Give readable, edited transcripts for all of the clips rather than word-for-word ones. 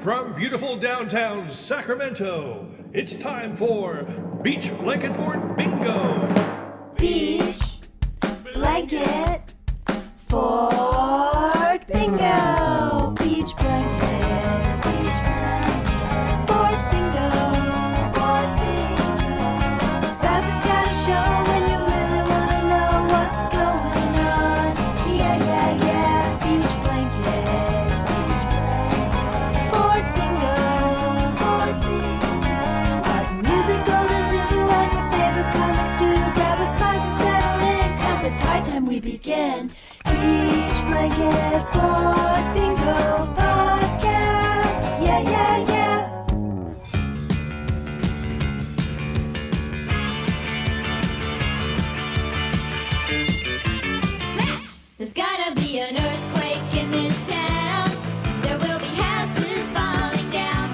From beautiful downtown Sacramento, it's time for Beach Blanket Fort Bingo. Beach Blanket Fort Bingo. Beach Blanket Fort Bingo. Fort Bingo. Spouse has got a show when you really want to know what's going on. Yeah, yeah, yeah. Beach Blanket Fort Bingo. Fort Bingo. Art and music, golden view, and your favorite comics too. Grab a spot and settle in, 'cause it's high time we begin. Beach Blanket Fort Bingo Podcast. Yeah, yeah, yeah. Flash! There's gonna be an earthquake in this town. There will be houses falling down.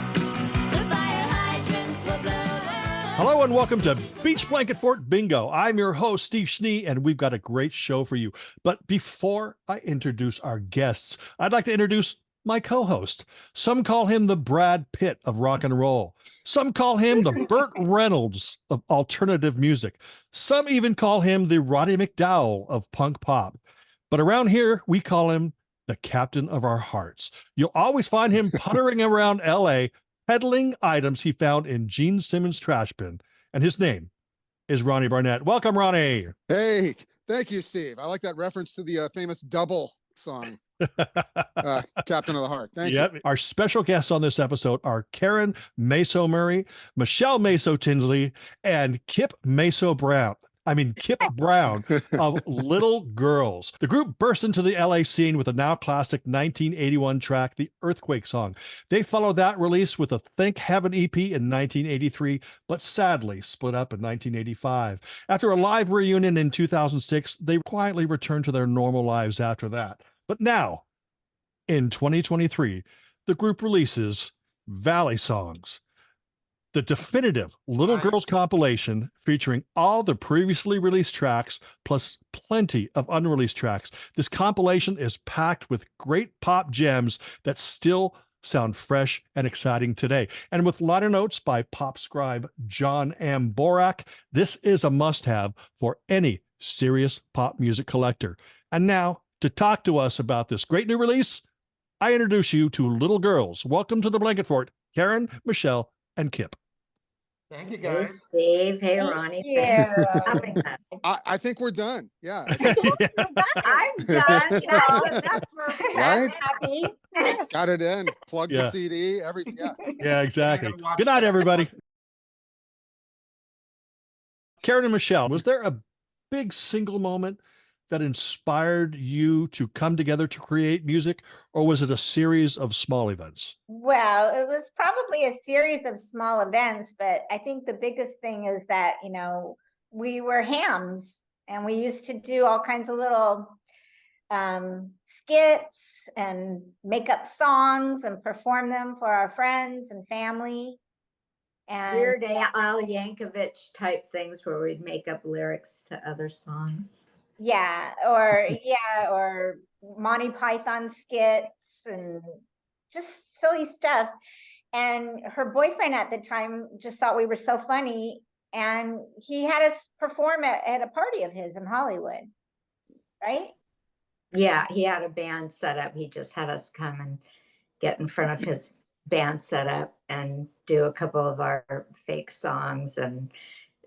The fire hydrants will blow up. Hello and welcome to Beach Blanket Fort Bingo. I'm your host, Steve Schnee, and we've got a great show for you. But before I introduce our guests, I'd like to introduce my co-host. Some call him the Brad Pitt of rock and roll. Some call him the Burt Reynolds of alternative music. Some even call him the Roddy McDowell of punk pop. But around here, we call him the captain of our hearts. You'll always find him puttering around LA, peddling items he found in Gene Simmons' trash bin. And his name is Ronnie Barnett. Welcome, Ronnie. Hey, thank you, Steve. I like that reference to the famous Double song, Captain of the Heart. Thank you. Our special guests on this episode are Caron Maso Murray, Michele Maso Tinsley, and Kip Brown of Little Girls. The group burst into the LA scene with a now classic 1981 track, The Earthquake Song. They followed that release with a Think Heaven EP in 1983, but sadly split up in 1985. After a live reunion in 2006, they quietly returned to their normal lives after that. But now, in 2023, the group releases Valley Songs, the definitive Little Girls compilation featuring all the previously released tracks plus plenty of unreleased tracks. This compilation is packed with great pop gems that still sound fresh and exciting today. And with liner notes by pop scribe John M. Borak, this is a must-have for any serious pop music collector. And now, to talk to us about this great new release, I introduce you to Little Girls. Welcome to the Blanket Fort, Caron, Michele, and Kip. Thank you, Hey, guys. Steve. Hey, Ronnie. Thanks for having us. I think we're done. Yeah. I'm done. That's Right? happy. Got it in. Plug Yeah. the CD, everything. Yeah. Yeah, exactly. Good night, everybody. Caron and Michele, was there a big single moment that inspired you to come together to create music, or was it a series of small events? Well, it was probably a series of small events, but I think the biggest thing is that, we were hams and we used to do all kinds of little skits and make up songs and perform them for our friends and family. And Weird Al Yankovic type things where we'd make up lyrics to other songs. or Monty Python skits and just silly stuff. And her boyfriend at the time just thought we were so funny, and he had us perform at a party of his in Hollywood, right? Yeah, he had a band set up. He just had us come and get in front of his band set up and do a couple of our fake songs and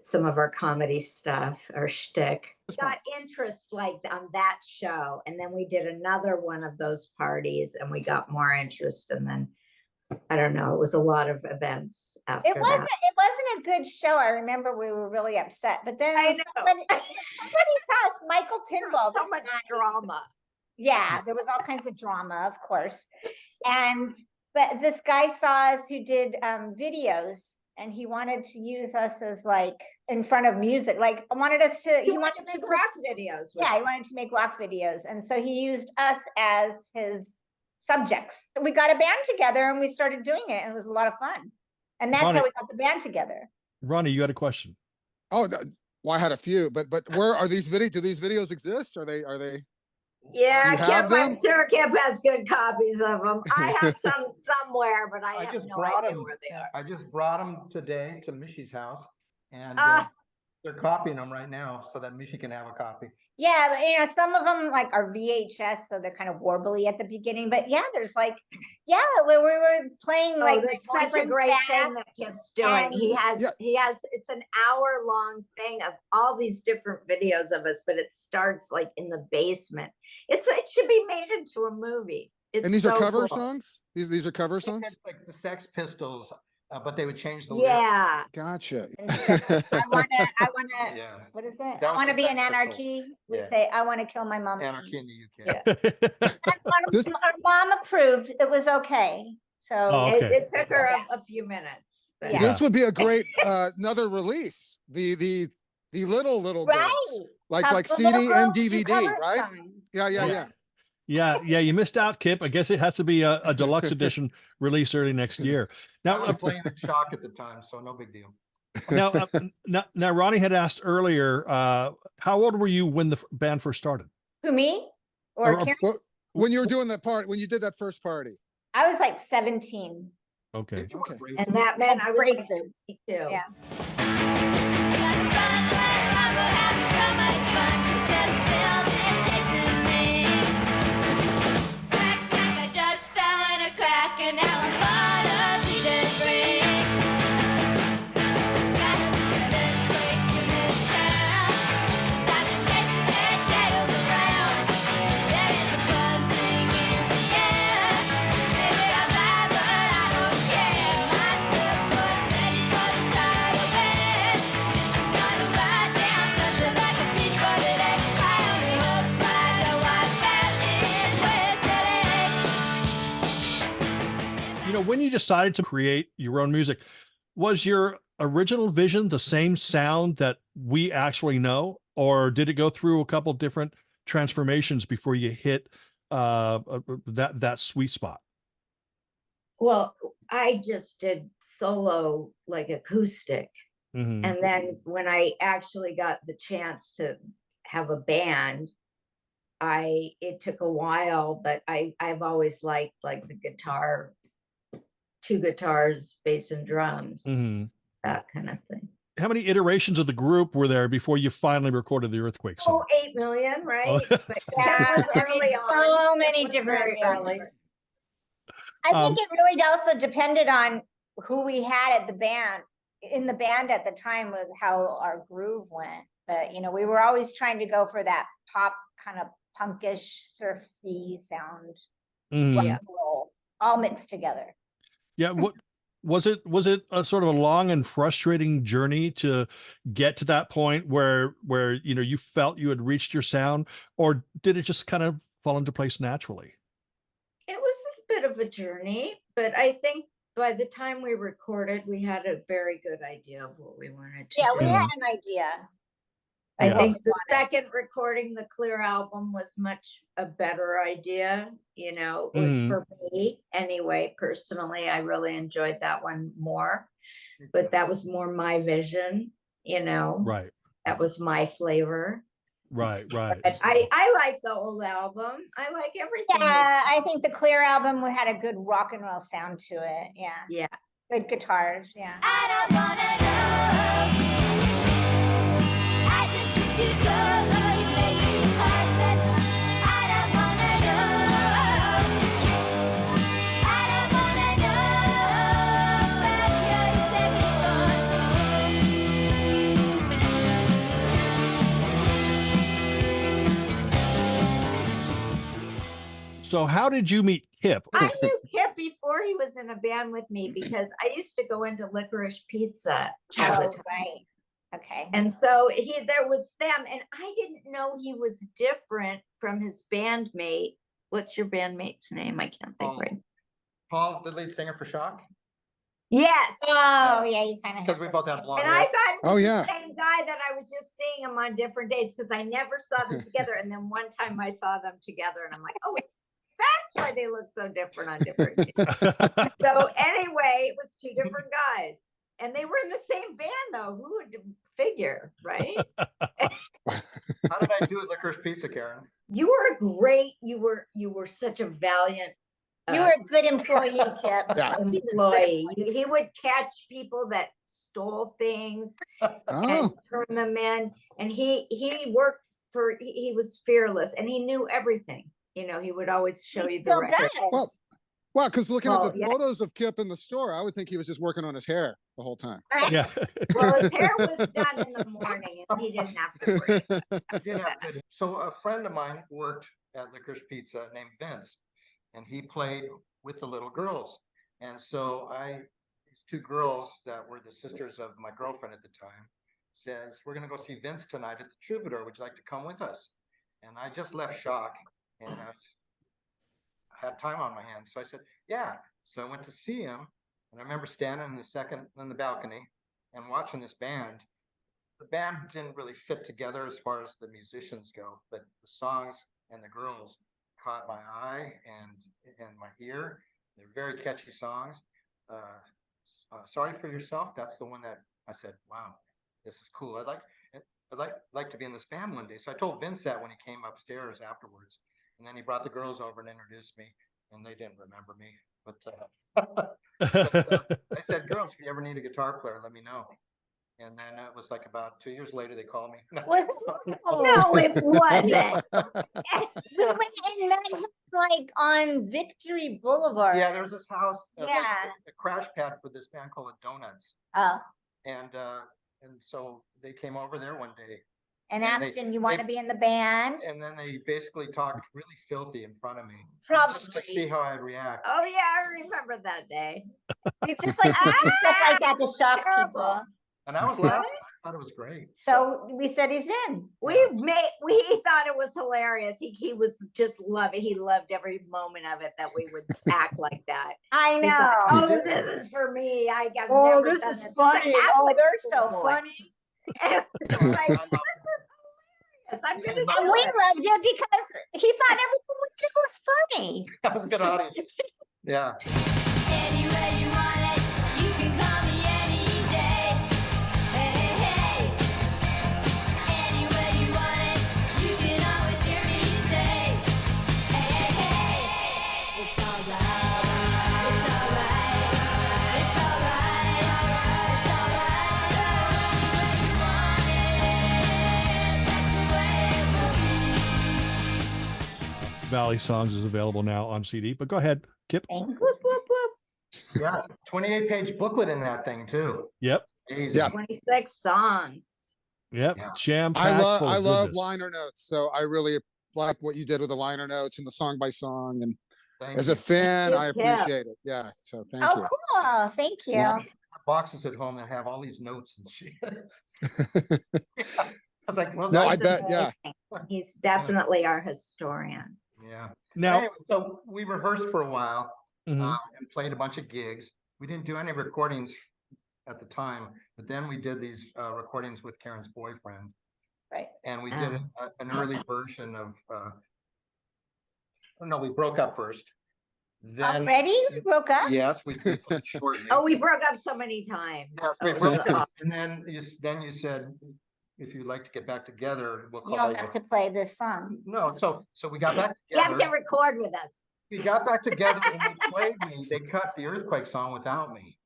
some of our comedy stuff, our shtick. Got interest like on that show, and then we did another one of those parties and we got more interest, and then I don't know, it was a lot of events after It wasn't that. a good show. I remember we were really upset, but then I know. somebody saw us, Michael Pinball. So this much guy. drama. Yeah, there was all kinds of drama, of course. But this guy saw us who did videos, and he wanted to use us as like in front of music. Like wanted us to He wanted to make rock videos. Yeah, he wanted to make rock videos. And so he used us as his subjects. We got a band together and we started doing it, and it was a lot of fun. And that's Ronnie- how we got the band together. Ronnie, you had a question. Oh, well, I had a few, but where are these videos? Do these videos exist? Are they? Yeah, you Kip, have I'm them? sure Kip has good copies of them. I have some somewhere, but I I have just no brought idea them. where they are. I just brought them today to Mishy's house, and Ah. they're copying them right now so that Mishy can have a copy. Yeah, but some of them like are VHS, so they're kind of warbly at the beginning. But yeah, there's like, yeah, when we were playing Oh, like that's My such a Boyfriend's great Back, thing that Kip's doing. and- Yeah. He has, it's an hour-long thing of all these different videos of us, but it starts like in the basement. It should be made into a movie. It's And these are so cover cool. songs? These are cover It's songs? like the Sex Pistols, but they would change the lyrics. Yeah. Gotcha. I wanna, Yeah. what is it? That I was wanna the be Sex in Pistols. anarchy. We Yeah. say, I wanna kill my mom. Anarchy in the UK. Yeah. This- Our mom approved. It was okay. So Oh, It, okay. it took her Yeah. a few minutes. But Yeah. This would be a great another release. The little girls. right. Like Have the little CD and girls do DVD, cover right? songs. Yeah. Yeah, you missed out, Kip. I guess it has to be a deluxe edition release early next year. I Now, was playing in Shock at the time, so no big deal. now, Ronnie had asked earlier, how old were you when the band first started? Who, me? Or Or- Karen? Well, when you were doing that part, when you did that first party. I was like 17. Okay. Didn't you want Okay. to break and that meant I was like Braces. 22. Yeah. When you decided to create your own music, was your original vision the same sound that we actually know, or did it go through a couple different transformations before you hit that sweet spot? Well, I just did solo like acoustic. Mhm. And then when I actually got the chance to have a band, it took a while, but I've always liked like the guitar, 2 guitars, bass and drums, Mhm. that kind of thing. How many iterations of the group were there before you finally recorded the Earthquake song? 8 million, right? Oh. But Yeah, that was I mean, early so on. many It was different very early. I Um, think it really also depended on who we had at the band, in the band at the time, with how our groove went. But, we were always trying to go for that pop kind of punkish, surfy sound, Mhm. rock Yeah. and roll, all mixed together. Yeah. What was it? Was it a sort of a long and frustrating journey to get to that point where you felt you had reached your sound, or did it just kind of fall into place naturally? It was a bit of a journey, but I think by the time we recorded, we had a very good idea of what we wanted to Yeah, do. we had an idea. I Yeah. think the second recording the Clear album was much a better idea. It was Mhm. for me anyway. Personally, I really enjoyed that one more, but that was more my vision. Right. That was my flavor. Right. But I like the old album. I like everything. Yeah, I think the Clear album had a good rock and roll sound to it. Yeah. Yeah. Good guitars. Yeah. I don't wanna know. I just wish you'd go. You make me heartless. I don't wanna know. I don't wanna know about your second So how did you meet Kip? I knew Kip before he was in a band with me because I used to go into Licorice Pizza all the Oh, time. right. Okay. And so there was them, and I didn't know he was different from his bandmate. What's your bandmate's name? I can't think right. Paul, the lead singer for Shock, Yes. Oh, yeah, you kind of. because we both have blonde And I hair. thought it Oh, was yeah. the same guy that I was just seeing him on different dates because I never saw them together. And then one time I saw them together, and I'm like, oh, that's why they look so different on different dates. So anyway, it was 2 different guys. And they were in the same band, though. Who would figure, right? How did I do at Licorice Licorice Pizza, Karen. You were great. You were such a valiant You were a good employee, Kip. Yeah. employee. He would catch people that stole things and Oh, turn them in. And he worked for. He was fearless, and he knew everything. You know, he would always show He you the still record. does. well, because looking at Well, the yeah. photos of Kip in the store, I would think he was just working on his hair the whole time. Right? Yeah. Well, his hair was done in the morning, and he didn't have to worry. I did have good. So a friend of mine worked at Licorice Pizza named Vince, and he played with the little girls. And so these two girls that were the sisters of my girlfriend at the time, says, we're gonna go see Vince tonight at the Troubadour. Would you like to come with us? And I just left Shock, and I had time on my hands. So I said, yeah. So I went to see him, and I remember standing in the balcony and watching this band. The band didn't really fit together as far as the musicians go, but the songs and the girls caught my eye and my ear. They're very catchy songs. Sorry for Yourself. That's the one that I said, wow, this is cool. I'd like to be in this band one day. So I told Vince that when he came upstairs afterwards, and then he brought the girls over and introduced me, and they didn't remember me. But I said, girls, if you ever need a guitar player, let me know. And then it was like about 2 years later, they called me. Was No, it wasn't. we went and met him like on Victory Boulevard. Yeah, there was this house, Yeah. a crash pad for this band called the Donuts. Oh, And so they came over there one day, and And they- asked him, you want to be in the band? and then they basically talked really filthy in front of me, just to Probably. see how I'd react. Oh yeah, I remember that day. It's just like stuff like that to shock people. Terrible. And I was laughing. I thought it was great. So we said he's in. We thought it was hilarious. He was just loving. He loved every moment of it that we would act like that. I He thought, know. oh, this is for me. I've Oh, never this done is this. He's a funny. Oh, Catholic they're so schoolboy. funny. And it's like, this is hilarious. I'm gonna And do we it. loved it because he thought everything we did was funny. That was a good audience. Yeah. Anywhere you want it, you can call me any day. Hey, hey, hey. Anywhere you want it, you can always hear me say, hey, hey, hey. It's alright. It's alright. It's alright. It's alright. So anywhere you want it, that's the way it will be. Valley Songs is available now on CD, but go ahead, Kip. Thank Whoop, whoop, whoop. Yeah. 28-page booklet in that thing too. Yep. Amazing. Yeah. 26 songs. Yep. Yeah. Jam I packed. love full I of love goodness. liner notes, so I really like what you did with the liner notes and the song by song. And Thank as you. a fan, I Good job. appreciate it. Yeah, so thank Oh, you. cool. Thank you. Yeah. Boxes at home that have all these notes and shit. I was like, well, No, I He's bet, yeah. amazing. He's definitely our historian. Yeah. Now, Anyway, so we rehearsed for a while mhm. and played a bunch of gigs. We didn't do any recordings at the time, but then we did these recordings with Karen's boyfriend, Right. and we did an early version of. No, we broke up first. Then Already? We broke up? yes, we played shortly. Oh, we broke up so many times. Yes, we Oh, broke so- up, and then you said if you'd like to get back together, we'll call You'll you. have to play this song. No, so we got back You have to together. record with us. We got back together and they played me. They cut the Earthquake song without me,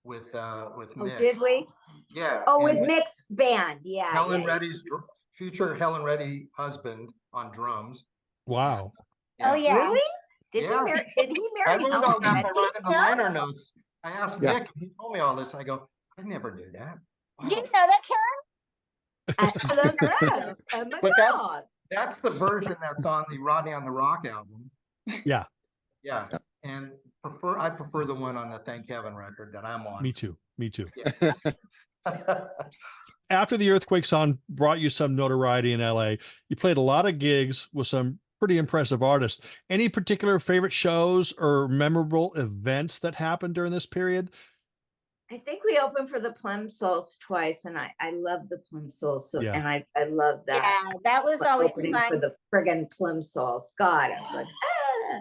with Oh, Mick. did we? Yeah. Oh, with and mixed band. Yeah. Helen yeah. Reddy's future Helen Reddy husband on drums. Wow. Oh, yeah. Really? Did Yeah. he marry I learned all Helen that by Reddy? writing the liner notes. I asked Yeah. Nick, and he told me all this. I go, I never knew that. You didn't Wow. know that, Karen? I don't know. Oh my But that's- God. That's the version that's on the Rodney on the Rock album. Yeah. Yeah. And I prefer the one on the Thank Heaven record that I'm on. Me too. Me too. Yeah. After the Earthquake song brought you some notoriety in LA, you played a lot of gigs with some pretty impressive artists. Any particular favorite shows or memorable events that happened during this period? I think we opened for the Plimsolls twice, and I love the Plimsolls. So, Yeah. and I love that. Yeah, that was always Opening for fun. the friggin' Plimsolls. God, I was like, ah.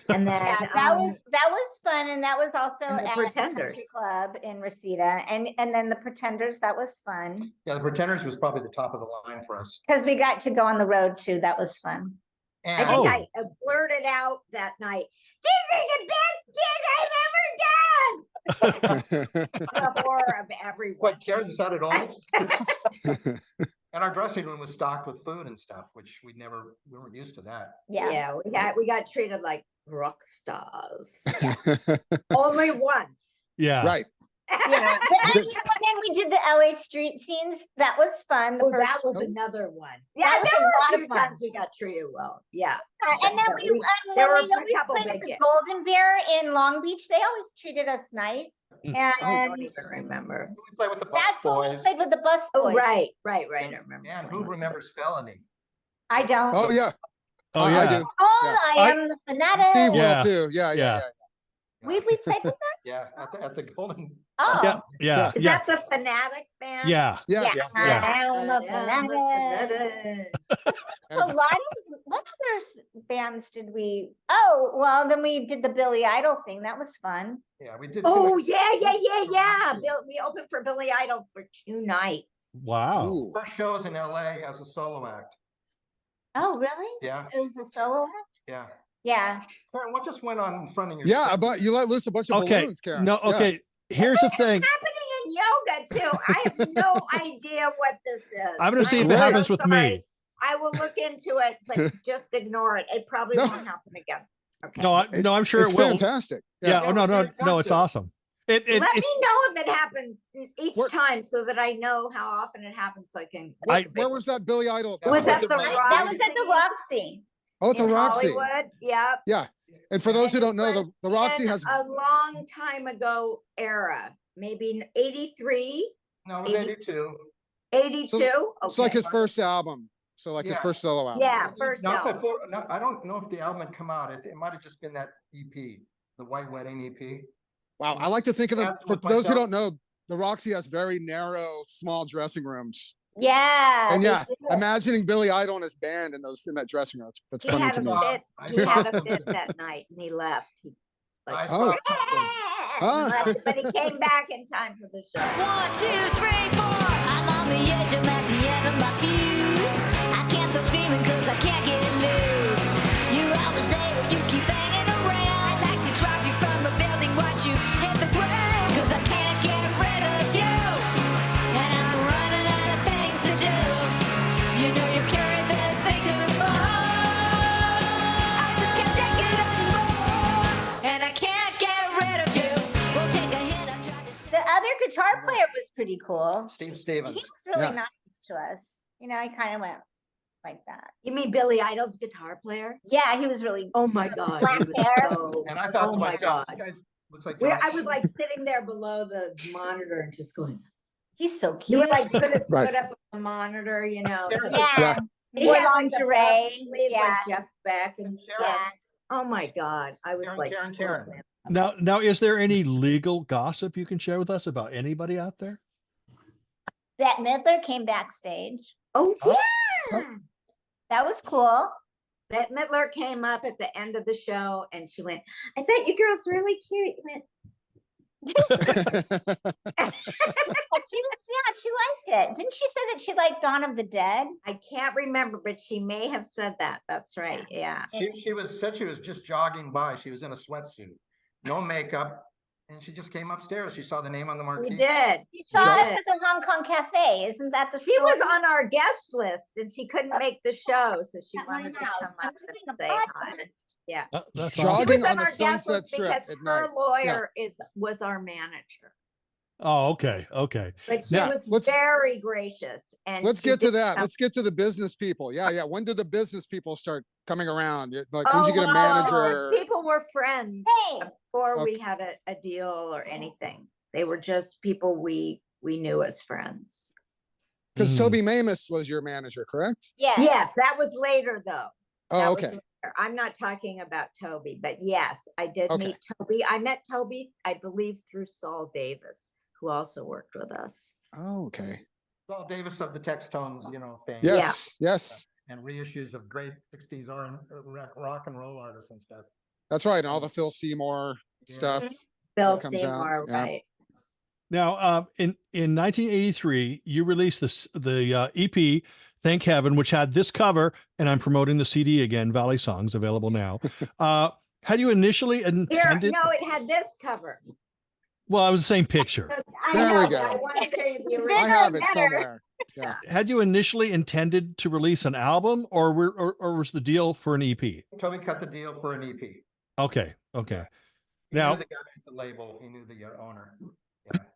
And then Yeah, that was fun, and that was also and the at the Country Pretenders. Club in Reseda, and then the Pretenders, that was fun Yeah, the Pretenders was probably the top of the line for us. because we got to go on the road too. That was fun. I And think Oh. I blurted out that night, "This is the best gig I've ever done!" The horror of everyone. what, Karen decided all? And our dressing room was stocked with food and stuff, which we weren't used to that. Yeah. We got treated like rock stars. Only once. Yeah. Right. Yeah, but then we did the LA street scenes. That was fun. The Oh, first, that was Oh. another one. That Yeah, was there a were lot a of few fun. times we got treated well. Yeah. and then But we, there were when we a always couple played at big the hits. Golden Bear in Long Beach, they always treated us nice. Mm. I And don't even remember. We played with the Bus that's when we Boys. played with the Bus Oh, Boys. right. I And, remember. and playing who with remembers Felony? I don't. Oh yeah. Oh I yeah. do. Oh, Yeah. I am the fanatic. Steve Yeah. will too. Yeah. Yeah. We played with that. Yeah, at the Golden. Oh. Yeah. Yeah. Is Yeah. that the Fanatic band? Yeah. Yes. Yeah. yes. I am the I am the fanatic. fanatic. So a lot of what other bands did we? Oh, well, then we did the Billy Idol thing. That was fun. Yeah, we did. Oh, yeah. We opened for Billy Idol for 2 nights. Wow. Ooh. First shows in LA as a solo act. Oh, really? Yeah, It was a solo act? yeah. Yeah. Karen, what just went on in front of your? Yeah, stage? but you let loose a bunch of Okay. balloons, Karen. No. Yeah. Okay. Here's the thing. Happening in yoga too. I have no idea what this is. I'm gonna see if it Great. happens with sorry. me. I will look into it, but just ignore it. It probably No. won't happen again. Okay. No, no, I'm sure It's it will. fantastic. Yeah. Oh no, no, no. It's fantastic. awesome. It Let me know if it happens each What- time so that I know how often it happens so I can. Where was that Billy Idol? That Was that was the the- That was at the Roxy. Oh, it's a in Roxy. Hollywood? Yep. Yeah. And for those who And don't know, it the Roxy in has a long time ago era, maybe 83, No, it was 82. 82. it's like Okay. his first album. So like his Yeah. first solo album. Yeah, first Not album. before, no, I don't know if the album had come out. It might have just been that EP, the White Wedding E EP. Wow. I like to think of them, Yeah, for with those who myself. don't know, the Roxy has very narrow, small dressing rooms. Yeah. And they yeah, did. imagining Billy Idol and his band in that dressing room. That's He funny had to a me. fit. I He had a saw- fit that night and he left. He, I like, Oh. saw something. but he came back in time for the show. 1, 2, 3, 4. I'm on the edge, I'm at the end of my fuse. I can't stop screaming cause I can't get loose. You're always there, you keep hanging around. I'd like to drop you from a building, watch you hit the ground. Cause I can't get rid of you. And I'm running out of things to do. You know you carry this thing too far. I just can't take it anymore. And I can't get rid of you. We'll take a hit, I tried to The other guitar player was pretty cool. Steve He Stevens. was really Yeah. nice to us. You know, I kind of went like that. You mean Billy Idol's guitar player? Yeah, he was really. Oh my God. Black He was hair. so, And I thought oh to my myself, God. this guy looks like. Where John I was like Cena. sitting there below the monitor and just going, He's so you cute. were like put his Right. foot up on the monitor, you know. Yeah. yeah. Yeah. He Wore had, like, the lingerie, puff sleeves, yeah. like Jeff Beck and stuff. Yeah. Oh my God. I was Karen, like, Karen. Now, is there any legal gossip you can share with us about anybody out there? Bette Midler came backstage. oh Oh. yeah. That was cool. That Midler came up at the end of the show and she went, I thought you girls were really cute. You went, She was, yeah, she liked it. Didn't she say that she liked Dawn of the Dead? I can't remember, but she may have said that. That's right. Yeah. She said she was just jogging by. She was in a sweatsuit, no makeup, and she just came upstairs. She saw the name on the marquee. We did. She saw us did. at the Hong Kong Cafe. Isn't that the She was story? on our guest list and she couldn't make the show, so she At my wanted to house. come I'm up doing and a say hi. podcast. Yeah. That's She awesome. Jogging was on the our guest Sunset list Strip because at her night. lawyer was our manager. Oh, okay. Okay. But she Yeah, was let's- very gracious. And Let's she get to did that. come- Let's get to the business people. Yeah, yeah. When did the business people start coming around? Like, when did you get a Oh, manager? people were friends Hey, before we had a deal or anything. They were just people we knew as friends. Because Mm. Toby Mamus was your manager, correct? yeah. Yes, that was later though. That Oh, was okay. later. I'm not talking about Toby, but yes, I did Okay. meet Toby. I met Toby, I believe, through Saul Davis, who also worked with us. Oh, okay. Saul Davis of the Textones, fame. Yes, yes. And reissues of great 60s rock and roll artists and stuff. That's right. And all the Phil Seymour stuff. Bill comes out, Seymour, yeah. right? Now, in 1983, you released the EP "Thank Heaven," which had this cover, and I'm promoting the CD again, Valley Songs, available now. Had you initially Here, intended? no, it had this cover. Well, I was the same picture. I There we know, go. but I want to show you the I original. have it better. somewhere. Yeah. Had you initially intended to release an album, or was the deal for an EP? Toby cut the deal for an EP. Okay, okay. He Now- knew the guy at the label, he knew the owner.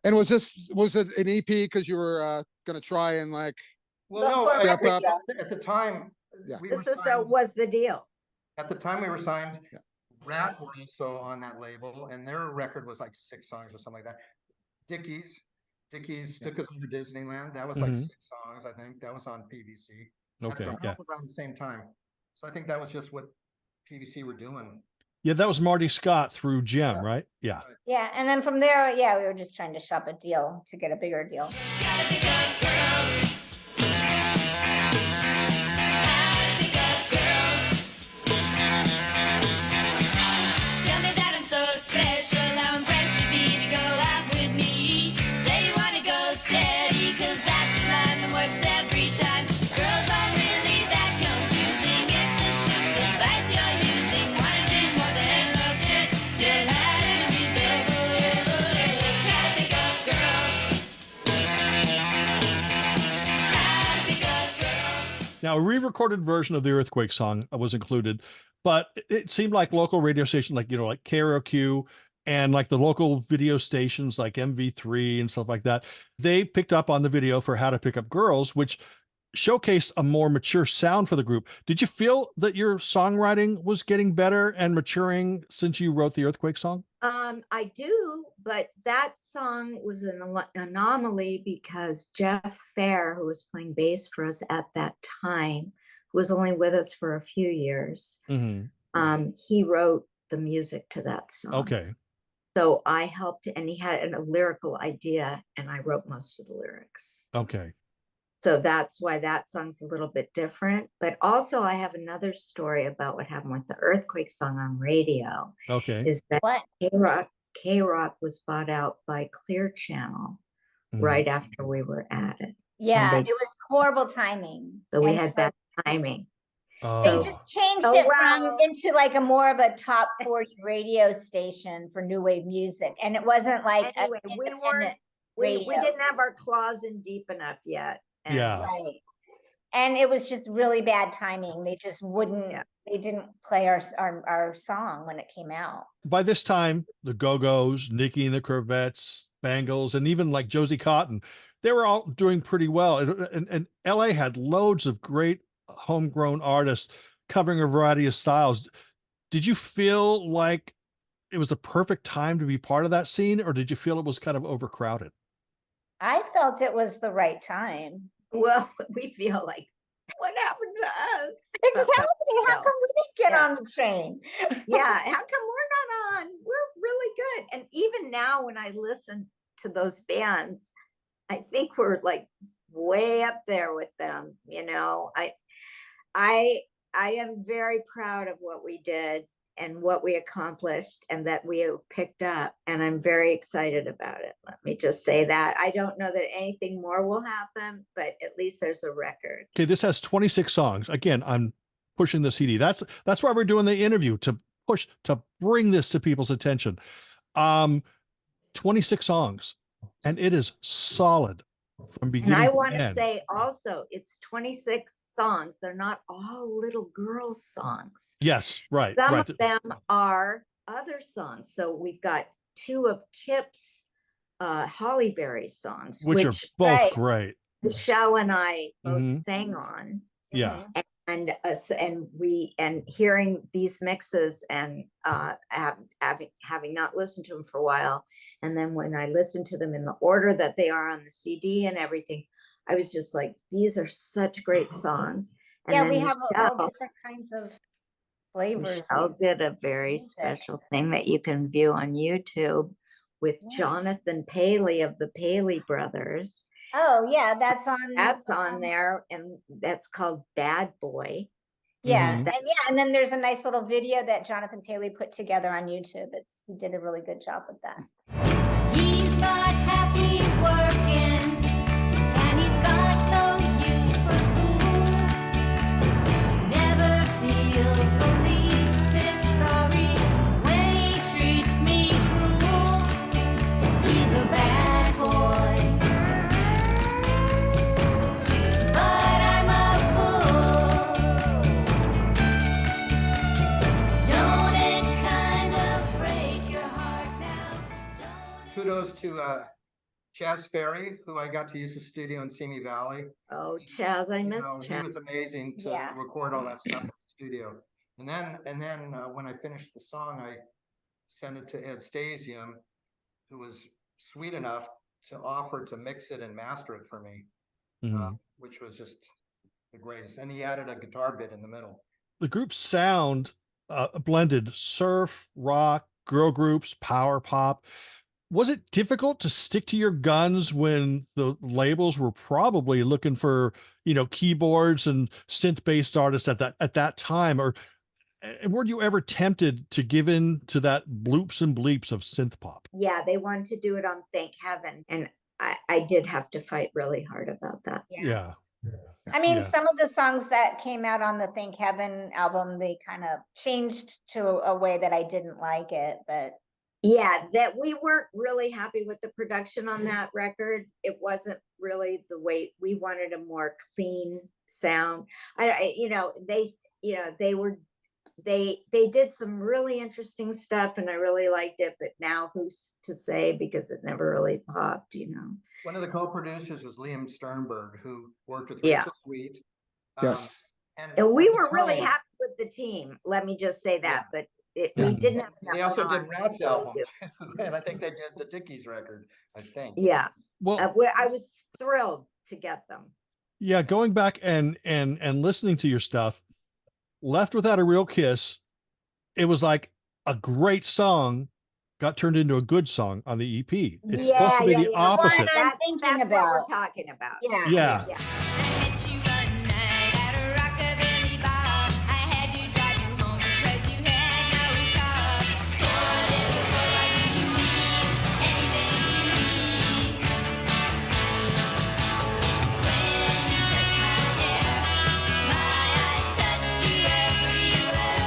And was it an EP because you were going to try and like, Well, no, Step up. at the time. Yeah. we This were was signed- the deal. At the time we were signed, Yeah. Rat were also on that label, and their record was like 6 songs or something like that. Dickies took us over Disneyland. That was like Mhm. 6 songs, I think. That was on PVC. Okay, At yeah. around the same time. So I think that was just what PVC were doing. Yeah, that was Marty Scott through Gem, Yeah. right? Yeah. Yeah, and then from there, yeah, we were just trying to shop a deal to get a bigger deal. Gotta pick up girls. Gotta pick up girls. Tell me that I'm so special. How impressed you'd be to go out with me. Say you wanna go steady, 'cause that's a line that works every time. Girls aren't really that confusing. If this book's advice you're using, wanna do more than look at, you'll have to read the book. Gotta pick up girls. Gotta pick up girls. Now, a re-recorded version of the Earthquake song was included, but it seemed like local radio stations, like like KROQ and like the local video stations like MV3 and stuff like that, they picked up on the video for How to Pick Up Girls, which showcased a more mature sound for the group. Did you feel that your songwriting was getting better and maturing since you wrote the Earthquake song? I do, but that song was an anomaly because Jeff Fair, who was playing bass for us at that time, who was only with us for a few years, he wrote the music to that song. Okay. So I helped, and he had a lyrical idea, and I wrote most of the lyrics. Okay. So that's why that song's a little bit different. But also, I have another story about what happened with the Earthquake song on radio. Okay. Is that What? K-Rock was bought out by Clear Channel Mhm. right after we were at it. Yeah, they- it was horrible timing. So we And had so bad timing. They Oh. just changed Oh, it wow. from into like a more of a top 40 radio station for new wave music, and it wasn't like a Anyway, we weren't, independent we radio. didn't have our claws in deep enough yet. and- Yeah. Right. And it was just really bad timing. They just wouldn't. Yeah. They didn't play our song when it came out. By this time, the Go-Go's, Nikki and the Corvettes, Bangles, and even like Josie Cotton, they were all doing pretty well. And LA had loads of great homegrown artists covering a variety of styles. Did you feel like it was the perfect time to be part of that scene, or did you feel it was kind of overcrowded? I felt it was the right time. Well, we feel like, what happened to us? Exactly. How felt. come we didn't get Yeah. on the train? Yeah, how come we're not on? We're really good. And even now when I listen to those bands, I think we're like way up there with them. I am very proud of what we did and what we accomplished and that we have picked up, and I'm very excited about it. Let me just say that. I don't know that anything more will happen, but at least there's a record. Okay, this has 26 songs. Again, I'm pushing the CD. That's why we're doing the interview, to bring this to people's attention. 26 songs, and it is solid from And beginning I to want to end. say also, it's 26 songs. They're not all little girls' songs. Yes, right, Some right. of them are other songs. So we've got 2 of Kip's Hollyberry songs, Which are both right. great. Michele and I both Mhm. sang on. Yeah. And hearing these mixes and having not listened to them for a while, and then when I listened to them in the order that they are on the CD and everything, I was just like, these are such great songs. And Yeah, then we have all Michele- different kinds of flavors. Michele did a very music. special thing that you can view on YouTube with Yeah. Jonathan Paley of the Paley Brothers. Oh yeah, that's on. That's on there, and that's called Bad Boy. Yes, Mhm. and then there's a nice little video that Jonathan Paley put together on YouTube. He did a really good job with that. He's not happy working, and he's got no use for school. Never feels the least bit sorry when he treats me cruel. He's a bad boy, but I'm a fool. Don't it kind of break your heart now? Don't Kudos to Chaz Ferry, who I got to use the studio in Simi Valley. Oh, Chaz, I You miss know, he Chaz. was amazing to Yeah. record all that stuff in the studio. And then when I finished the song, I sent it to Ed Stasium, who was sweet enough to offer to mix it and master it for me, Mhm. which was just the greatest. And he added a guitar bit in the middle. The group's sound blended surf, rock, girl groups, power pop. Was it difficult to stick to your guns when the labels were probably looking for, keyboards and synth-based artists at that time? Or were you ever tempted to give in to that bloops and bleeps of synth pop? Yeah, they wanted to do it on Thank Heaven, and I did have to fight really hard about that. Yeah. I mean, Yeah. some of the songs that came out on the Thank Heaven album, they kind of changed to a way that I didn't like it, but Yeah, that we weren't really happy with the production on that record. It wasn't really the way we wanted a more clean sound. They did some really interesting stuff and I really liked it, but now who's to say, because it never really popped. One of the co-producers was Liam Sternberg, who worked with Yeah. Rachel Sweet. Yes. And at we the were really time, happy with the team. Let me just say that, but Yeah. we didn't have They enough also time did to Rat's really album, do- too, and I think they did the Dickies record, I think. Yeah, Well, I was thrilled to get them. yeah, going back and listening to your stuff, Left Without a Real Kiss, it was like a great song got turned into a good song on the EP. It's supposed to be the yeah. opposite. What I'm That's thinking what we're about. talking about. yeah. Yeah. Yeah. I met you one night at a rockabilly bar. I had to drive you home because you had no car. Poor little boy, why do you mean anything to me? When you touched my hair, my eyes touched you everywhere.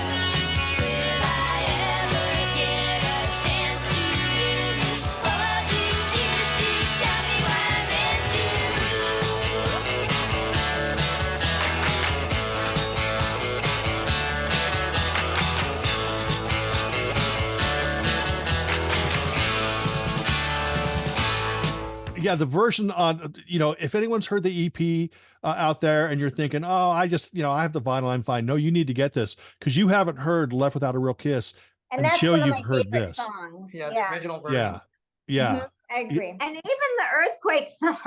Will I ever get a chance to really hold you dear to tell me why I miss you? Yeah, the version on, if anyone's heard the EP out there and you're thinking, oh, I just, I have the vinyl, I'm fine. No, you need to get this because you haven't heard Left Without a Real Kiss And that's until one of you've my heard favorite this. songs. Yeah, the Yeah, original version. Yeah. Yeah. Mhm, I agree. And even the earthquake song.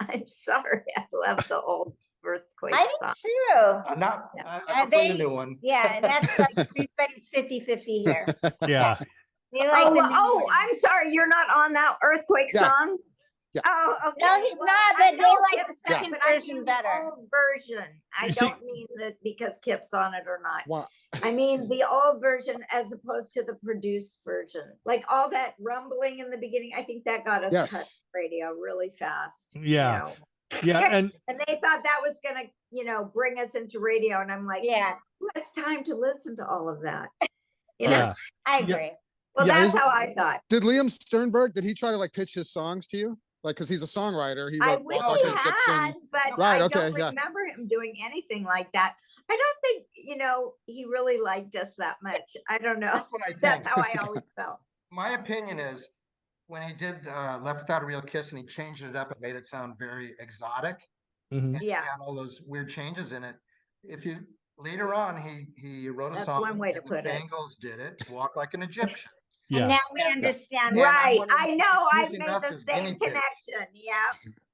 I'm sorry, I love the old earthquake I song. do too. I'm not, Yeah. I prefer the They- new one. Yeah, and that's like everybody's 50-50 here. Yeah. They like the new one. I'm sorry, you're not on that earthquake Yeah. song? Yeah. Oh, okay. No, he's well, not, I but they know like Kip's the on, second but I version mean the better. old version. I You see- don't mean that because Kip's on it or not. Wow. I mean the old version as opposed to the produced version. Like all that rumbling in the beginning, I think that got us cut Yes. radio really fast. Yeah. Yeah. And And they thought that was gonna, bring us into radio. And I'm like, Yeah, who has time to listen to all of that? yeah. I Yeah. agree. Well, Yeah, that's is- how I thought. Did Liam Sternberg, did he try to like pitch his songs to you? Like, cause he's a songwriter. He I wrote wish Walk Like he an Egyptian. had, but Right, I okay, don't yeah. remember him doing anything like that. I don't think, he really liked us that much. I don't know. That's what I That's think. how I always felt. My opinion is when he did Left Without a Real Kiss and he changed it up and made it sound very exotic. Mhm. And Yeah. had all those weird changes in it. If you later on he wrote a That's song. one way to and the put it. Bangles did it, Walk Like an Egyptian. And Yeah. now we understand. Yeah, and I'm Right. wondering I if know. he's I've using made us the as guinea same pigs. connection. Yeah.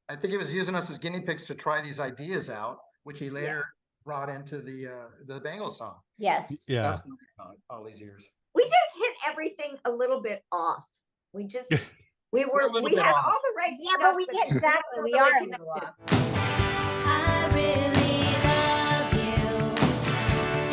I think he was using us as guinea pigs to try these ideas out, which he later brought into the Bangles song. Yes. Yeah. That's my thought all these years. We just hit everything a little bit off. We just, we a little we bit had off. all the right Yeah, stuff. but we it get exactly, never we really are a little connected. off. I really love you.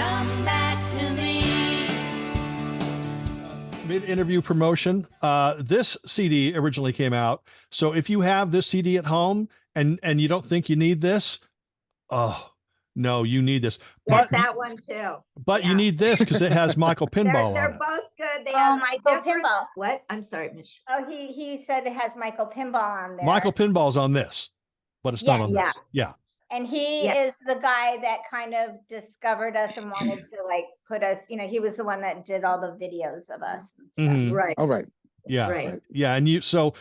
come back to me. Mid-interview promotion. This CD originally came out. So if you have this CD at home and you don't think you need this, oh no, you need this. Get But that one too. you Yeah. need this because it has Michael Pinball They're on it. both good. They Oh, have Michael different- Pinball. What? I'm sorry, Michelle. Oh, he said it has Michael Pinball on there. Michael Pinball's on this, but it's not Yeah, on yeah. this. Yeah. And he Yeah. is the guy that kind of discovered us and wanted to like put us, he was the one that did all the videos of us and stuff. Mhm. Right. All right. That's Yeah. right. Right. Yeah. And you, so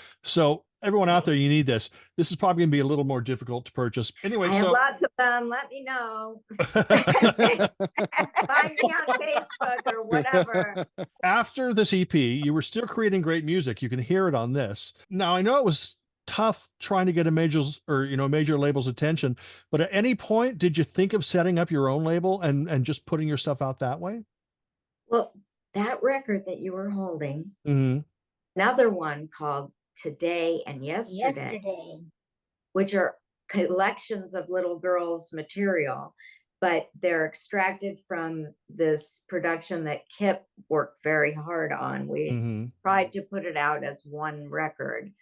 everyone out there, you need this. This is probably gonna be a little more difficult to purchase. Anyway, I have so lots of them. Let me know. Find me on Facebook or whatever. after this EP, you were still creating great music. You can hear it on this. Now, I know it was tough trying to get a major label's attention, but at any point, did you think of setting up your own label and just putting your stuff out that way? Well, that record that you were holding, Mhm. another one called Today and Yesterday, which are collections of little girls' material, but they're extracted from this production that Kip worked very hard on. We Mhm. tried to put it out as one record,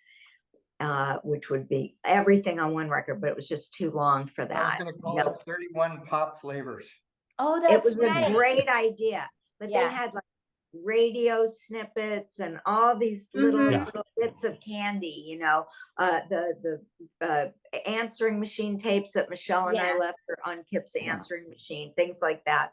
which would be everything on one record, but it was just too long for I was that. gonna call No, it 31 pop flavors. Oh, that's it was right. a great idea, but Yeah. they had like radio snippets and all these little, Yeah. little bits of candy, the answering machine tapes that Michelle and I Yeah. left her on Kip's Yeah. answering machine, things like that.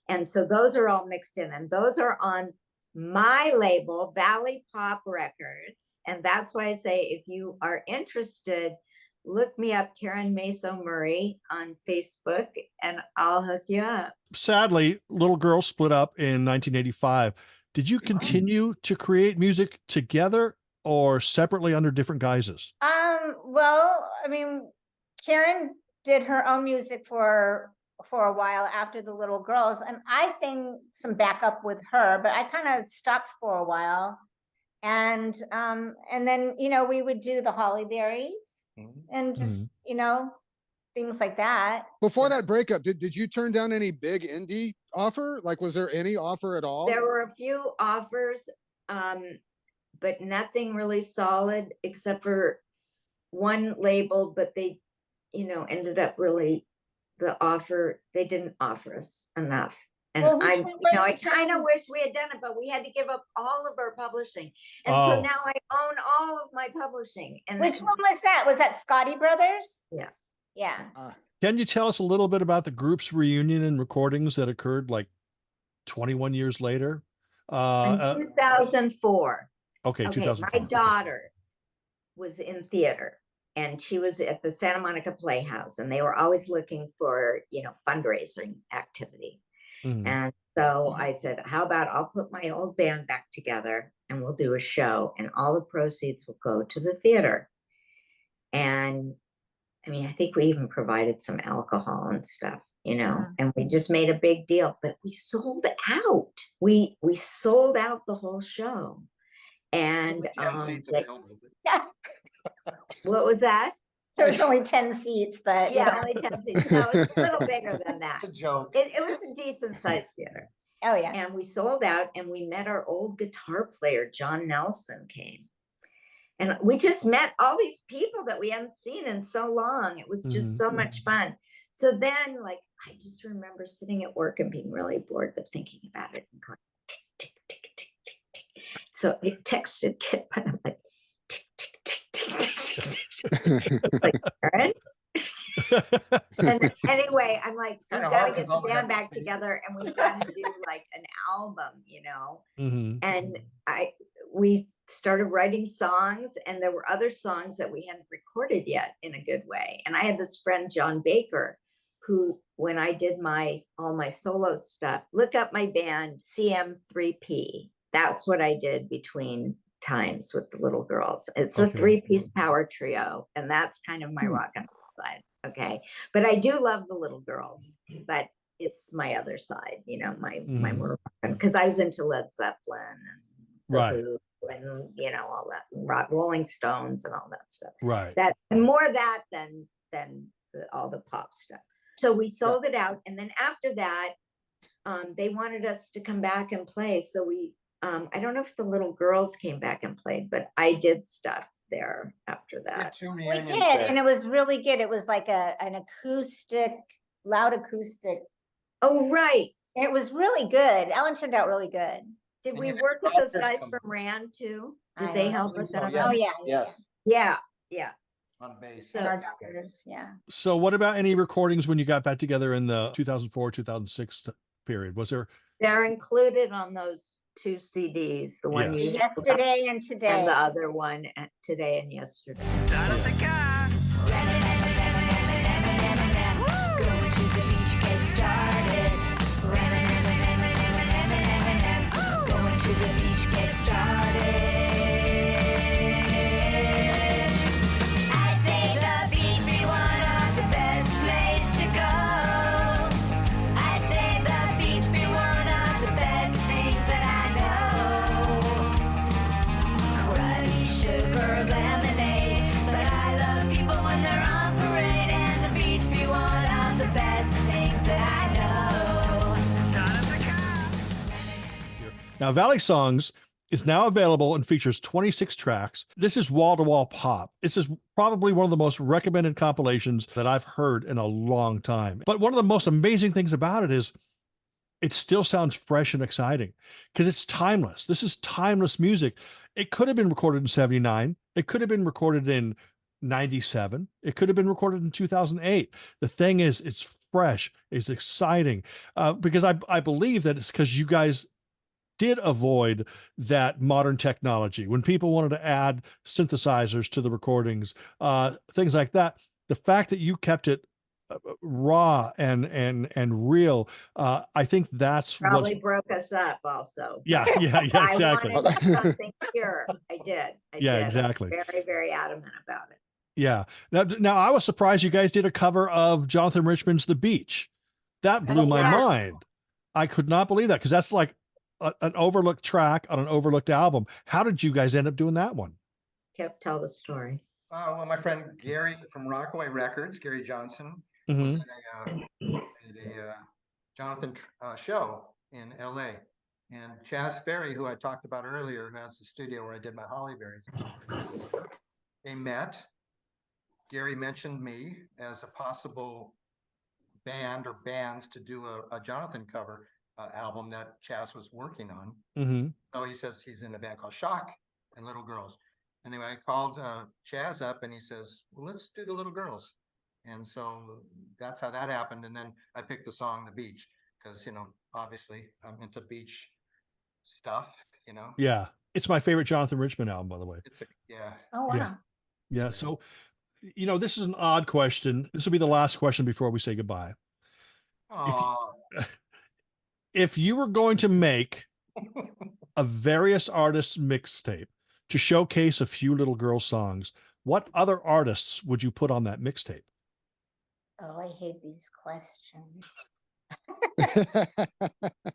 And so those are all mixed in, and those are on my label, Valley Pop Records. And that's why I say, if you are interested, look me up, Karen Maso Murray on Facebook, and I'll hook you up. Sadly, Little Girl split up in 1985. Did you continue to create music together or separately under different guises? Well, I mean, Karen did her own music for a while after the Little Girls, and I sang some backup with her, but I kind of stopped for a while. And then we would do the Hollyberries and just things like that. Before that breakup, did you turn down any big indie offer? Like, was there any offer at all? There were a few offers, but nothing really solid except for one label, but they, ended up really they didn't offer us enough. And Well, which I one was I it, kind of Jen? wish we had done it, but we had to give up all of our publishing. And Oh. so now I own all of my publishing. And Which one was that? Was that Scotty Brothers? Yeah. Yeah. Can you tell us a little bit about the group's reunion and recordings that occurred like 21 years later? In 2004. Okay, Okay, 2004. my daughter was in theater, and she was at the Santa Monica Playhouse, and they were always looking for, fundraising activity. Mhm. And so I said, how about I'll put my old band back together and we'll do a show, and all the proceeds will go to the theater. And I mean, I think we even provided some alcohol and stuff, and we just made a big deal, but we sold out. We sold out the whole show. And Only 10 seats they- available. what was that? There's only 10 seats, but Yeah, only 10 seats. No, it's a little bigger than that. It's a joke. It was a decent sized theater. Oh yeah. And we sold out, and we met our old guitar player, John Nelson, came. And we just met all these people that we hadn't seen in so long. It was just so much fun. So then, I just remember sitting at work and being really bored, but thinking about it and going, tick, tick, tick, tick, tick, tick. So I texted Kip, and I'm like, tick, tick, tick, tick, tick, tick, tick. Like, Karen? And anyway, I'm like, we've Kinda got to hard, get 'cause all the we band had back was together, and we've got to do an album, Mhm. And we started writing songs, and there were other songs that we hadn't recorded yet in a good way. And I had this friend, John Baker, who, when I did all my solo stuff, look up my band CM3P. That's what I did between times with the Little Girls. It's a Okay. 3-piece power trio, and that's kind of my rock and roll side. Okay. But I do love the Little Girls, but it's my other side, my more, because I was into Led Zeppelin and The Right. Who and all that, Rolling Stones and all that stuff. Right. That, and more of that than all the pop stuff. So we sold it out, and then after that, they wanted us to come back and play. So we, I don't know if the little girls came back and played, but I did stuff there after We had that. two We reunions did, there. and it was really good. It was like an acoustic, loud acoustic. Oh, right. It was really good. Ellen turned out really good. Did And we you had work with those Robert guys come- from Rand too? I Did they don't help think us so, out? yeah. Oh, yeah, yeah. Yes, Yeah, yeah. on bass. So- And our daughters, yeah. So what about any recordings when you got back together in the 2004, 2006 period? Was there? They're included on those 2 CDs, the one Yes. you Yesterday and today. and the other one today and yesterday. Going to the beach, get started. Going to the beach, get started. I say the beach be one of the best place to go. I say the beach be one of the best things that I know. Cruddy sugar lemonade, but I love people when they're on parade, and the beach be one of the best things that I know. Now, Valley Songs is now available and features 26 tracks. This is wall-to-wall pop. This is probably one of the most recommended compilations that I've heard in a long time. But one of the most amazing things about it is it still sounds fresh and exciting because it's timeless. This is timeless music. It could have been recorded in 79. It could have been recorded in 97. It could have been recorded in 2008. The thing is, it's fresh, it's exciting, because I believe that it's because you guys did avoid that modern technology when people wanted to add synthesizers to the recordings, things like that. The fact that you kept it raw and real, I think that's Probably what's, broke us up also. yeah, exactly. I wanted something pure. I did. I Yeah, did. I'm exactly. very, very adamant about it. Yeah. Now I was surprised you guys did a cover of Jonathan Richman's The Beach. That blew Oh, my wow. mind. I could not believe that because that's like an overlooked track on an overlooked album. How did you guys end up doing that one? Kip, tell the story. Well, my friend Gary from Rockaway Records, Gary Johnson, Mhm. was at a Jonathan show in LA. And Chaz Berry, who I talked about earlier, who has the studio where I did my Hollyberries, they met. Gary mentioned me as a possible band or bands to do a Jonathan cover album that Chaz was working on. Mhm. So he says he's in a band called Shock and Little Girls. Anyway, I called Chaz up and he says, well, let's do the Little Girls. And so that's how that happened. And then I picked the song The Beach because, obviously I'm into beach stuff, Yeah. It's my favorite Jonathan Richman album, by the way. yeah. Oh, Yeah. wow. Yeah. So, this is an odd question. This will be the last question before we say goodbye. Aw. If you were going to make a various artists mixtape to showcase a few little girl songs, what other artists would you put on that mixtape? Oh, I hate these questions.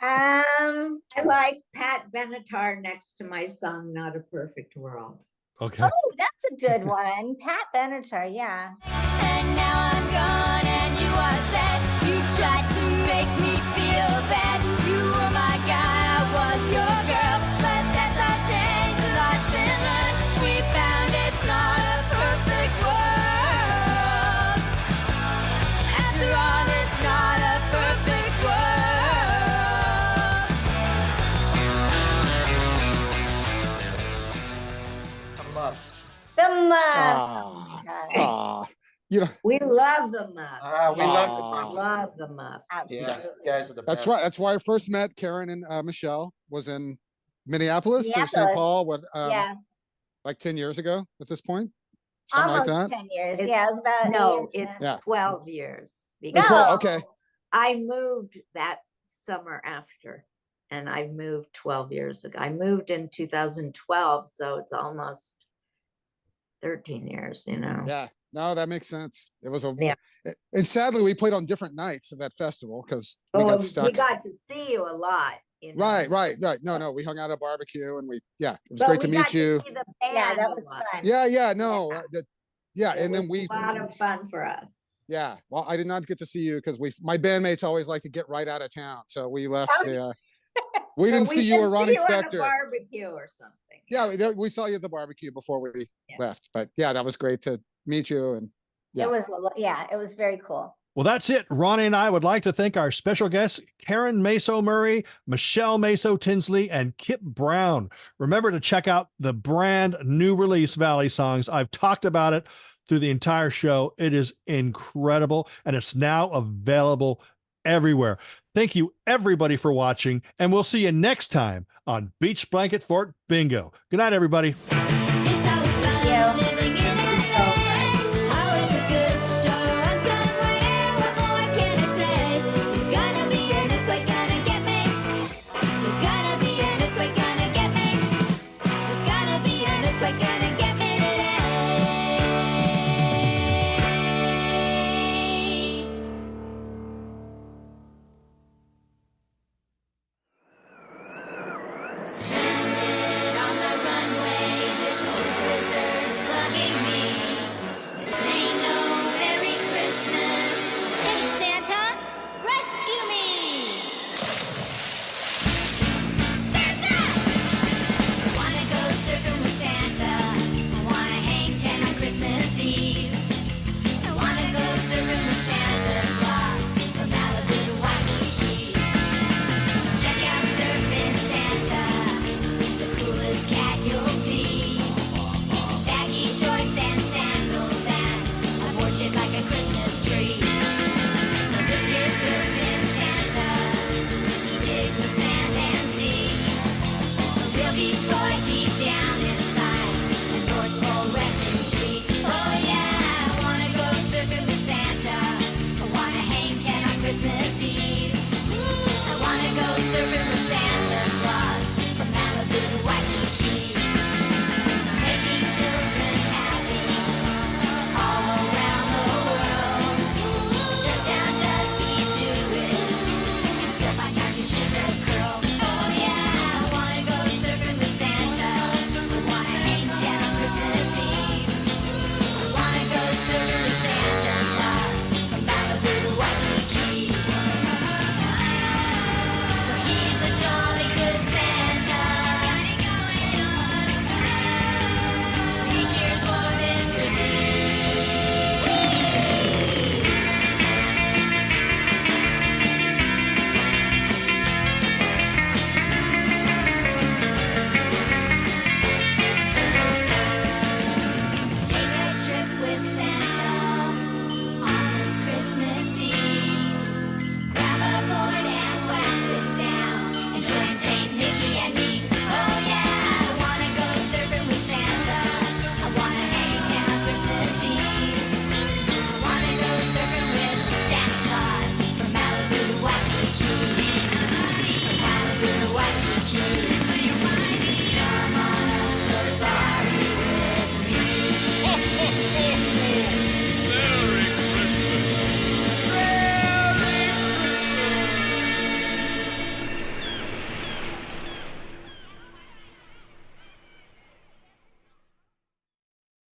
Um, I like Pat Benatar next to my song, Not a Perfect World. Okay. oh, that's a good one. Pat Benatar, yeah. And now I'm gone and you are sad. You tried to make me feel bad. You were my guy, I was your girl. But that's all changed, a lot's been learned. We found it's not a perfect world. After all, it's not a perfect world. A must. The Muffs. Ah, ah, We love them up. We love Aw. the Love them up. Yeah, Absolutely. you guys are the that's best. right. That's why I first met Caron and Michele was in Minneapolis or St. Minneapolis. Paul. Yeah, Like 10 years ago at this point, something almost like that. 10 years. It's- Yeah, it was about No, 8 or 10. it's Yeah. 12 years. Oh, Because 12, okay. I moved that summer after, and I moved 12 years ago. I moved in 2012, so it's almost 13 years, Yeah, no, that makes sense. It was Yeah. and sadly we played on different nights of that festival because we Oh, got we stuck. got to see you a lot. Right. No, we hung out at a barbecue and it was But great to we meet got you. see the Yeah, band that a was lot. fun. Yeah, no, Yeah. yeah, It and then was we, a lot of fun for us. Yeah. Well, I did not get to see you because my bandmates always like to get right out of town. So we left Oh, the, we But didn't see you or Ronnie on a Spector. barbecue or something. We saw you at the barbecue before we Yeah. left. But yeah, that was great to meet you. And yeah. It was very cool. Well, that's it. Ronnie and I would like to thank our special guests, Caron Maso Murray, Michele Maso Tinsley, and Kip Brown. Remember to check out the brand new release, Valley Songs. I've talked about it through the entire show. It is incredible, and it's now available everywhere. Thank you, everybody, for watching, and we'll see you next time on Beach Blanket Fort Bingo. Good night, everybody. It's always fun Yeah. living in LA. Always a good show on somewhere. What more can I say? There's gonna be an earthquake gonna get me. There's gonna be an earthquake gonna get me. There's gonna be an earthquake gonna get me today. Stranded on the runway, this old blizzard's bugging me. This ain't no Merry Christmas. Hey Santa, rescue me! Santa! Wanna go surfing with Santa. I wanna hang 10 on Christmas Eve. I wanna go surfing with Santa Claus from Malibu to Waikiki. Check out Surfing Santa, the coolest cat you'll see. Baggy shorts and sandals and a board shaped like a Christmas tree. This year's Surfing Santa, he digs the sand and sea. A real beach boy deep down inside, a North Pole refugee. Oh yeah, I wanna go surfing with Santa. I wanna hang 10 on Christmas Eve. I wanna go surfing with Santa.